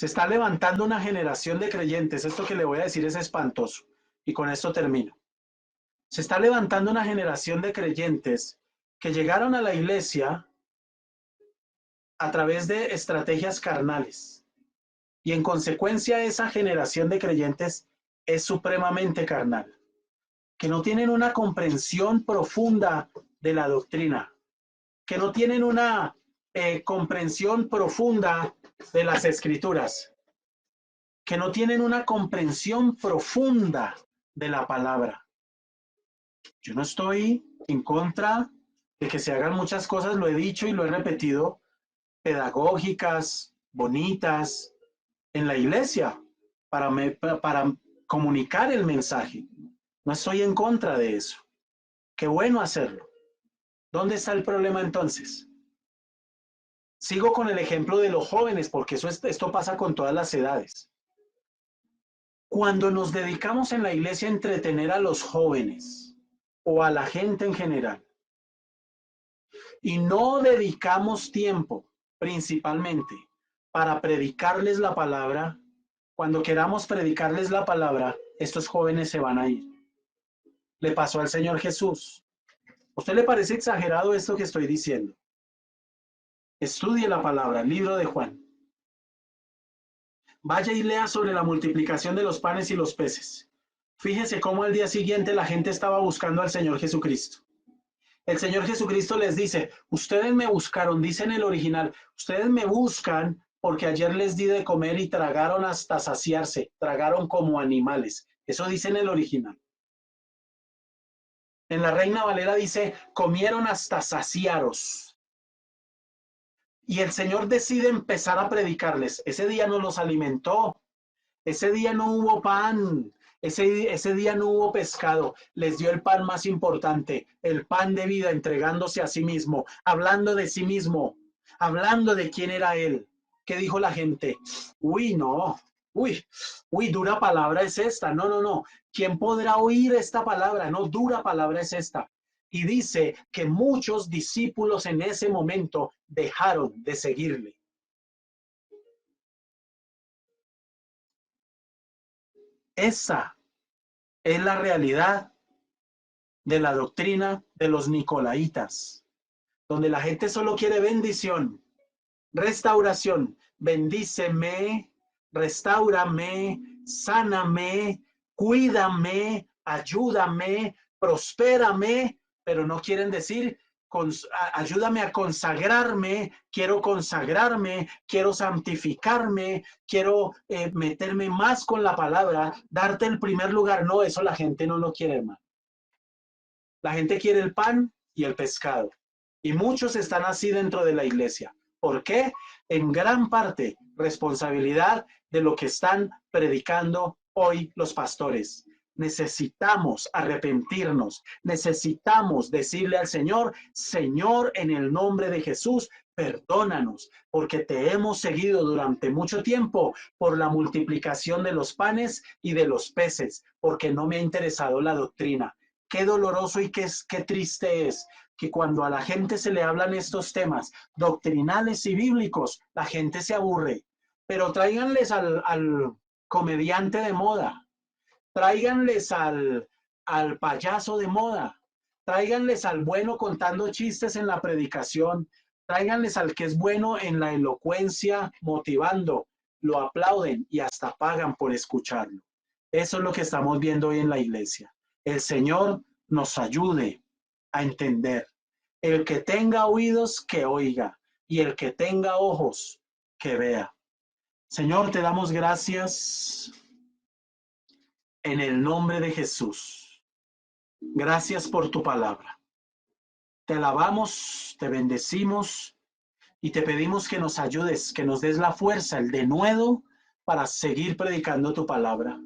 se está levantando una generación de creyentes. Esto que le voy a decir es espantoso. Y con esto termino. Se está levantando una generación de creyentes que llegaron a la iglesia a través de estrategias carnales. Y en consecuencia esa generación de creyentes es supremamente carnal, que no tienen una comprensión profunda de la doctrina, que no tienen una comprensión profunda de las escrituras, que no tienen una comprensión profunda de la palabra. Yo no estoy en contra de que se hagan muchas cosas, lo he dicho y lo he repetido, pedagógicas, bonitas, en la iglesia, para comunicar el mensaje. No estoy en contra de eso. Qué bueno hacerlo. ¿Dónde está el problema entonces? Sigo con el ejemplo de los jóvenes, porque esto pasa con todas las edades. Cuando nos dedicamos en la iglesia a entretener a los jóvenes o a la gente en general, y no dedicamos tiempo principalmente para predicarles la palabra, cuando queramos predicarles la palabra, estos jóvenes se van a ir. Le pasó al Señor Jesús. ¿A usted le parece exagerado esto que estoy diciendo? Estudie la palabra, libro de Juan. Vaya y lea sobre la multiplicación de los panes y los peces. Fíjese cómo al día siguiente la gente estaba buscando al Señor Jesucristo. El Señor Jesucristo les dice, ustedes me buscaron, dice en el original, ustedes me buscan porque ayer les di de comer y tragaron hasta saciarse, tragaron como animales. Eso dice en el original. En la Reina Valera dice, comieron hasta saciaros. Y el Señor decide empezar a predicarles. Ese día no los alimentó, ese día no hubo pan, ese día no hubo pescado. Les dio el pan más importante, el pan de vida, entregándose a sí mismo, hablando de sí mismo, hablando de quién era Él. ¿Qué dijo la gente? Uy, no, uy, dura palabra es esta. No, no, no. ¿Quién podrá oír esta palabra? No, dura palabra es esta. Y dice que muchos discípulos en ese momento dejaron de seguirle. Esa es la realidad de la doctrina de los nicolaitas, donde la gente solo quiere bendición, restauración. Bendíceme, restáurame, sáname, cuídame, ayúdame, prospérame, pero no quieren decir ayúdame a consagrarme, quiero santificarme, quiero meterme más con la palabra, darte el primer lugar. No, eso la gente no lo quiere, hermano. La gente quiere el pan y el pescado. Y muchos están así dentro de la iglesia. ¿Por qué? En gran parte responsabilidad de lo que están predicando hoy los pastores. Necesitamos arrepentirnos, necesitamos decirle al Señor, Señor, en el nombre de Jesús, perdónanos, porque te hemos seguido durante mucho tiempo por la multiplicación de los panes y de los peces, porque no me ha interesado la doctrina. Qué doloroso y qué triste es que cuando a la gente se le hablan estos temas doctrinales y bíblicos, la gente se aburre. Pero tráiganles al comediante de moda, tráiganles al payaso de moda, tráiganles al bueno contando chistes en la predicación, tráiganles al que es bueno en la elocuencia, motivando, lo aplauden y hasta pagan por escucharlo. Eso es lo que estamos viendo hoy en la iglesia. El Señor nos ayude a entender. El que tenga oídos, que oiga, y el que tenga ojos, que vea. Señor, te damos gracias en el nombre de Jesús. Gracias por tu palabra. Te alabamos, te bendecimos y te pedimos que nos ayudes, que nos des la fuerza, el denuedo para seguir predicando tu palabra.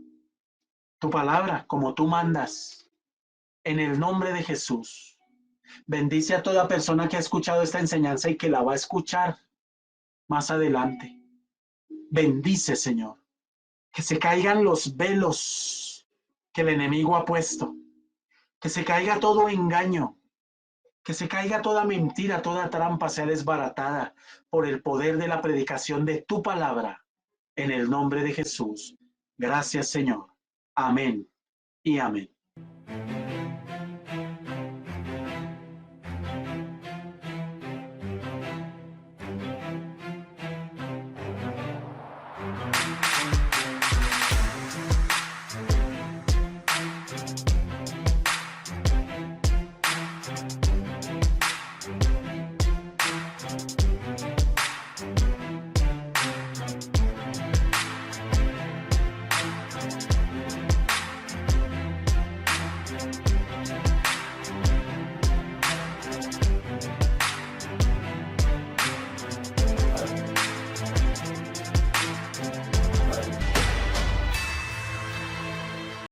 Tu palabra, como tú mandas, en el nombre de Jesús. Bendice a toda persona que ha escuchado esta enseñanza y que la va a escuchar más adelante. Bendice, Señor, que se caigan los velos que el enemigo ha puesto, que se caiga todo engaño, que se caiga toda mentira, toda trampa sea desbaratada por el poder de la predicación de tu palabra, en el nombre de Jesús. Gracias, Señor. Amén y amén.